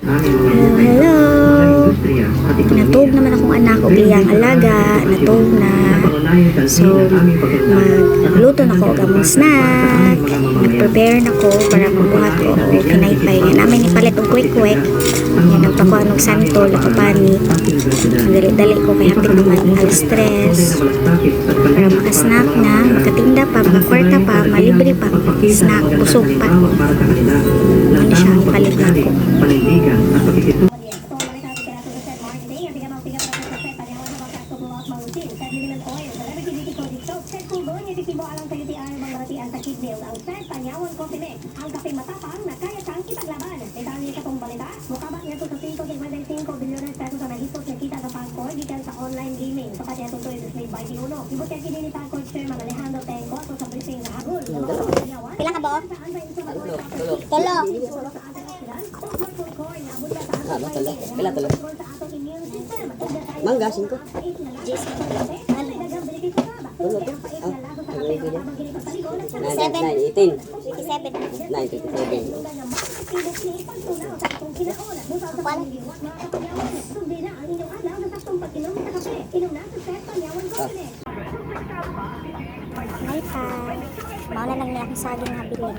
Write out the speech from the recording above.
Hello. Natog naman akong anak o iyang alaga. Natog na. So, magluto na ko og among snack. Nag-prepare na ko para magbuhat ko o pinaypay. Nga namin ipalit og quick-quick. Yan ang pakuha ng santol ako pani. Dali-dali ko kaya hapit naman alas stress. Para maka-snack na, makatinda pa, makakwarta pa, malibre pa, snack, busog pa. Ano siya, ipalit na ko. Ang kape matapang na kaya siyang ipaglaban. Detalye sa itong balita, mukabang niya sa 5.55 billion pesos na nahipot na kita sa Pangkor gikan sa online gaming. Sapat niya ito is made by Diuno. Ibot kaya kini ni Pangkor Chairman Alejandro Tenco at sa briefing na hagul. Pilang ka ba? Tolo. Mangga, 5. Tulo to? 18. 57. 97. Night time. Mauna lang nila akong saging na bilhin.